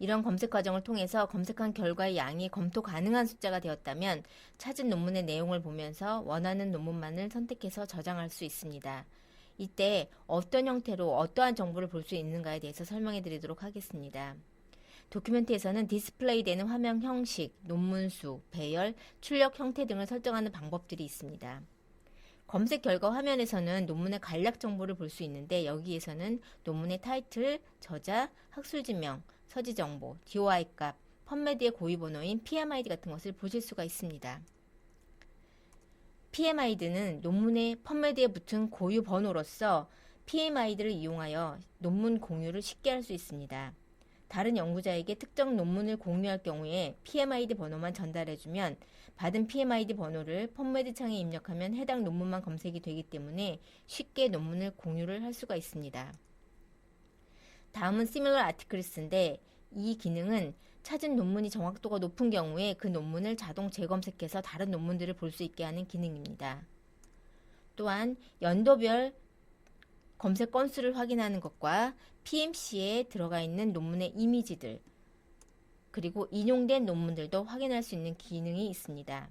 이런 검색 과정을 통해서 검색한 결과의 양이 검토 가능한 숫자가 되었다면 찾은 논문의 내용을 보면서 원하는 논문만을 선택해서 저장할 수 있습니다. 이때 어떤 형태로 어떠한 정보를 볼 수 있는가에 대해서 설명해 드리도록 하겠습니다. 도큐멘트에서는 디스플레이되는 화면 형식, 논문 수, 배열, 출력 형태 등을 설정하는 방법들이 있습니다. 검색 결과 화면에서는 논문의 간략 정보를 볼 수 있는데 여기에서는 논문의 타이틀, 저자, 학술지명, 서지정보, DOI 값, 펀메드의 고유번호인 PMID 같은 것을 보실 수가 있습니다. PMID는 논문의 펀메드에 붙은 고유 번호로서 PMID를 이용하여 논문 공유를 쉽게 할 수 있습니다. 다른 연구자에게 특정 논문을 공유할 경우에 PMID 번호만 전달해주면 받은 PMID 번호를 펀메드 창에 입력하면 해당 논문만 검색이 되기 때문에 쉽게 논문을 공유를 할 수가 있습니다. 다음은 Similar Articles인데 이 기능은 찾은 논문이 정확도가 높은 경우에 그 논문을 자동 재검색해서 다른 논문들을 볼 수 있게 하는 기능입니다. 또한 연도별 검색 건수를 확인하는 것과 PMC에 들어가 있는 논문의 이미지들 그리고 인용된 논문들도 확인할 수 있는 기능이 있습니다.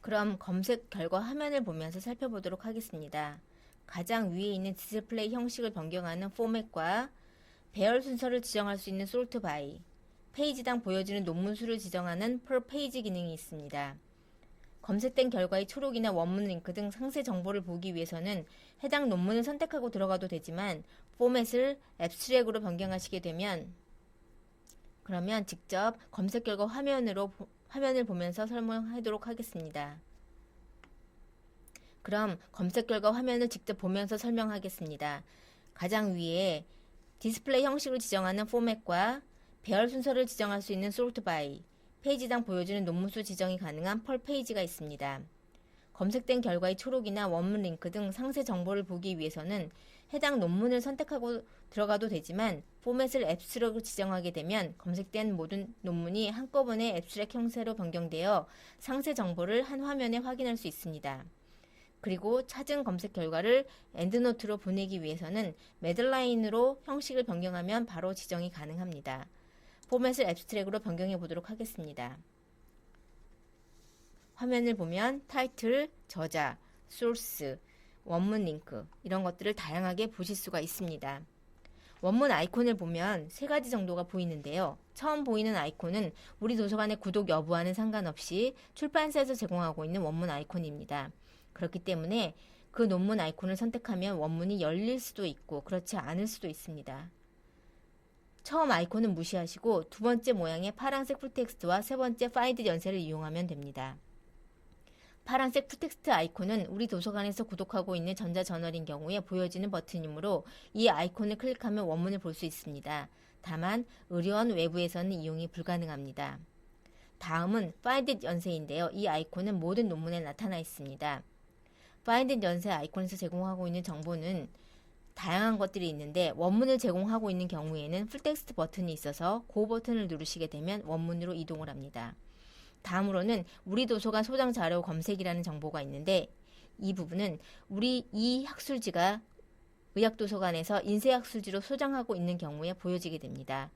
그럼 검색 결과 화면을 보면서 살펴보도록 하겠습니다. 가장 위에 있는 디스플레이 형식을 변경하는 포맷과 배열 순서를 지정할 수 있는 sort by, 페이지당 보여지는 논문 수를 지정하는 per page 기능이 있습니다. 검색된 결과의 초록이나 원문 링크 등 상세 정보를 보기 위해서는 해당 논문을 선택하고 들어가도 되지만 포맷을 앱스트랙으로 변경하시게 되면 그러면 직접 검색 결과 화면을 보면서 설명하도록 하겠습니다. 그럼 검색 결과 화면을 직접 보면서 설명하겠습니다. 가장 위에 디스플레이 형식을 지정하는 포맷과 배열 순서를 지정할 수 있는 sort by, 페이지당 보여주는 논문수 지정이 가능한 per 페이지가 있습니다. 검색된 결과의 초록이나 원문 링크 등 상세 정보를 보기 위해서는 해당 논문을 선택하고 들어가도 되지만 포맷을 앱스트랙으로 지정하게 되면 검색된 모든 논문이 한꺼번에 앱스트랙 형태로 변경되어 상세 정보를 한 화면에 확인할 수 있습니다. 그리고 찾은 검색 결과를 엔드노트로 보내기 위해서는 매들라인으로 형식을 변경하면 바로 지정이 가능합니다. 포맷을 앱스트랙으로 변경해 보도록 하겠습니다. 화면을 보면 타이틀, 저자, 소스, 원문 링크 이런 것들을 다양하게 보실 수가 있습니다. 원문 아이콘을 보면 세 가지 정도가 보이는데요. 처음 보이는 아이콘은 우리 도서관의 구독 여부와는 상관없이 출판사에서 제공하고 있는 원문 아이콘입니다. 그렇기 때문에 그 논문 아이콘을 선택하면 원문이 열릴 수도 있고 그렇지 않을 수도 있습니다. 처음 아이콘은 무시하시고 두 번째 모양의 파란색 풀텍스트와 세 번째 파인드 연세를 이용하면 됩니다. 파란색 풀텍스트 아이콘은 우리 도서관에서 구독하고 있는 전자저널인 경우에 보여지는 버튼이므로 이 아이콘을 클릭하면 원문을 볼 수 있습니다. 다만 의료원 외부에서는 이용이 불가능합니다. 다음은 파인드 연세인데요. 이 아이콘은 모든 논문에 나타나 있습니다. 파인드 연세 아이콘에서 제공하고 있는 정보는 다양한 것들이 있는데 원문을 제공하고 있는 경우에는 풀텍스트 버튼이 있어서 그 버튼을 누르시게 되면 원문으로 이동을 합니다. 다음으로는 우리 도서관 소장 자료 검색이라는 정보가 있는데 이 부분은 우리 이 학술지가 의학도서관에서 인쇄학술지로 소장하고 있는 경우에 보여지게 됩니다.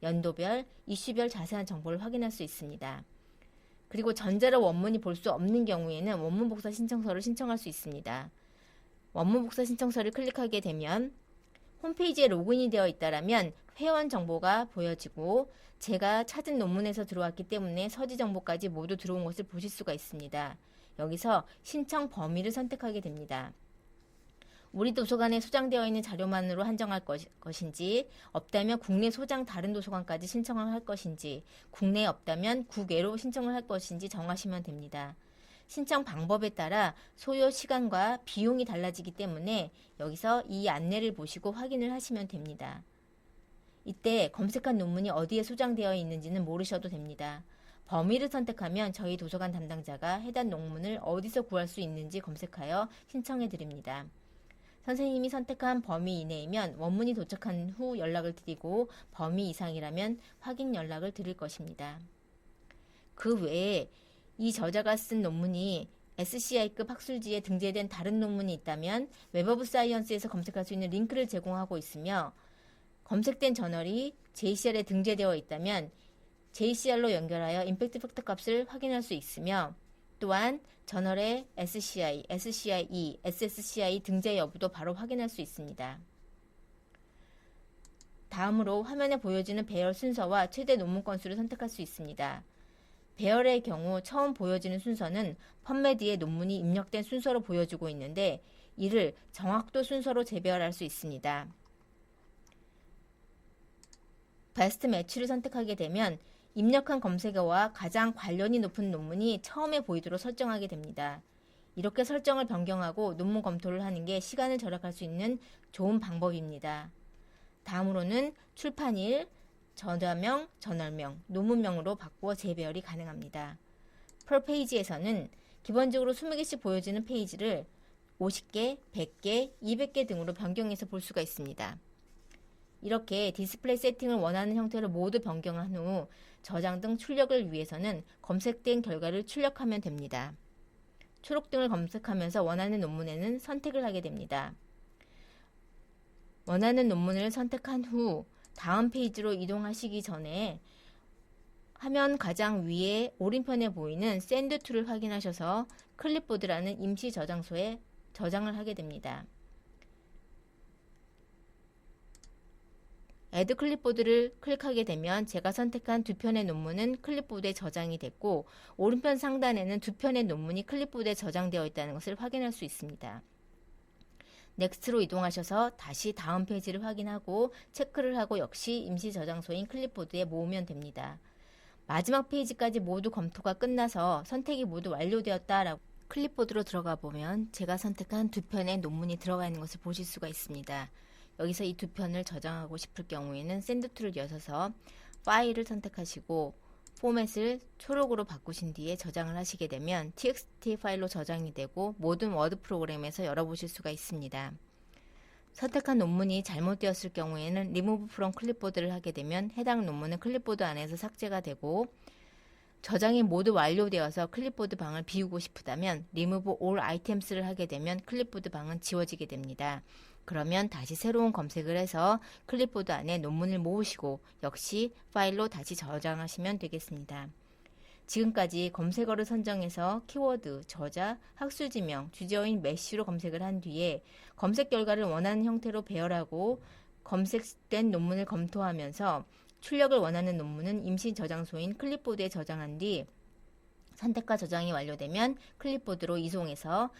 연도별, 이슈별 자세한 정보를 확인할 수 있습니다. 그리고 전자로 원문이 볼 수 없는 경우에는 원문 복사 신청서를 신청할 수 있습니다. 원문 복사 신청서를 클릭하게 되면 홈페이지에 로그인이 되어 있다라면 회원 정보가 보여지고 제가 찾은 논문에서 들어왔기 때문에 서지 정보까지 모두 들어온 것을 보실 수가 있습니다. 여기서 신청 범위를 선택하게 됩니다. 우리 도서관에 소장되어 있는 자료만으로 한정할 것인지 없다면 국내 소장 다른 도서관까지 신청을 할 것인지 국내에 없다면 국외로 신청을 할 것인지 정하시면 됩니다. 신청 방법에 따라 소요 시간과 비용이 달라지기 때문에 여기서 이 안내를 보시고 확인을 하시면 됩니다. 이때 검색한 논문이 어디에 소장되어 있는지는 모르셔도 됩니다. 범위를 선택하면 저희 도서관 담당자가 해당 논문을 어디서 구할 수 있는지 검색하여 신청해 드립니다. 선생님이 선택한 범위 이내이면 원문이 도착한 후 연락을 드리고 범위 이상이라면 확인 연락을 드릴 것입니다. 그 외에 이 저자가 쓴 논문이 SCI급 학술지에 등재된 다른 논문이 있다면 웹 오브 사이언스에서 검색할 수 있는 링크를 제공하고 있으며 검색된 저널이 JCR에 등재되어 있다면 JCR로 연결하여 임팩트 팩터 값을 확인할 수 있으며 또한 저널의 SCI, SCIE, SSCI 등재 여부도 바로 확인할 수 있습니다. 다음으로 화면에 보여지는 배열 순서와 최대 논문 건수를 선택할 수 있습니다. 배열의 경우 처음 보여지는 순서는 펀메드에 논문이 입력된 순서로 보여주고 있는데 이를 정확도 순서로 재배열할 수 있습니다. 베스트 매치를 선택하게 되면 입력한 검색어와 가장 관련이 높은 논문이 처음에 보이도록 설정하게 됩니다. 이렇게 설정을 변경하고 논문 검토를 하는 게 시간을 절약할 수 있는 좋은 방법입니다. 다음으로는 출판일, 저자명, 저널명, 논문명으로 바꾸어 재배열이 가능합니다. 펄페이지에서는 기본적으로 20개씩 보여지는 페이지를 50개, 100개, 200개 등으로 변경해서 볼 수가 있습니다. 이렇게 디스플레이 세팅을 원하는 형태로 모두 변경한 후 저장 등 출력을 위해서는 검색된 결과를 출력하면 됩니다. 초록 등을 검색하면서 원하는 논문에는 선택을 하게 됩니다. 원하는 논문을 선택한 후 다음 페이지로 이동하시기 전에 화면 가장 위에 오른편에 보이는 샌드 툴을 확인하셔서 클립보드라는 임시 저장소에 저장을 하게 됩니다. 애드 클립보드를 클릭하게 되면 제가 선택한 두 편의 논문은 클립보드에 저장이 됐고 오른편 상단에는 두 편의 논문이 클립보드에 저장되어 있다는 것을 확인할 수 있습니다. 넥스트로 이동하셔서 다시 다음 페이지를 확인하고 체크를 하고 역시 임시 저장소인 클립보드에 모으면 됩니다. 마지막 페이지까지 모두 검토가 끝나서 선택이 모두 완료되었다라고 클립보드로 들어가 보면 제가 선택한 두 편의 논문이 들어가 있는 것을 보실 수가 있습니다. 여기서 이 두 편을 저장하고 싶을 경우에는 샌드 툴을 여셔서 파일을 선택하시고 포맷을 초록으로 바꾸신 뒤에 저장을 하시게 되면 txt 파일로 저장이 되고 모든 워드 프로그램에서 열어보실 수가 있습니다. 선택한 논문이 잘못되었을 경우에는 Remove from 클립보드를 하게 되면 해당 논문은 클립보드 안에서 삭제가 되고 저장이 모두 완료되어서 클립보드 방을 비우고 싶다면 Remove all items를 하게 되면 클립보드 방은 지워지게 됩니다. 그러면 다시 새로운 검색을 해서 클립보드 안에 논문을 모으시고 역시 파일로 다시 저장하시면 되겠습니다. 지금까지 검색어를 선정해서 키워드, 저자, 학술지명, 주제어인 메시로 검색을 한 뒤에 검색 결과를 원하는 형태로 배열하고 검색된 논문을 검토하면서 출력을 원하는 논문은 임시 저장소인 클립보드에 저장한 뒤 선택과 저장이 완료되면 클립보드로 이송해서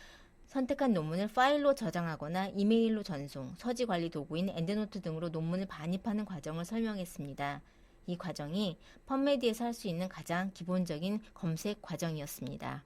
선택한 논문을 파일로 저장하거나 이메일로 전송, 서지관리 도구인 엔드노트 등으로 논문을 반입하는 과정을 설명했습니다. 이 과정이 펀메드에서 할 수 있는 가장 기본적인 검색 과정이었습니다.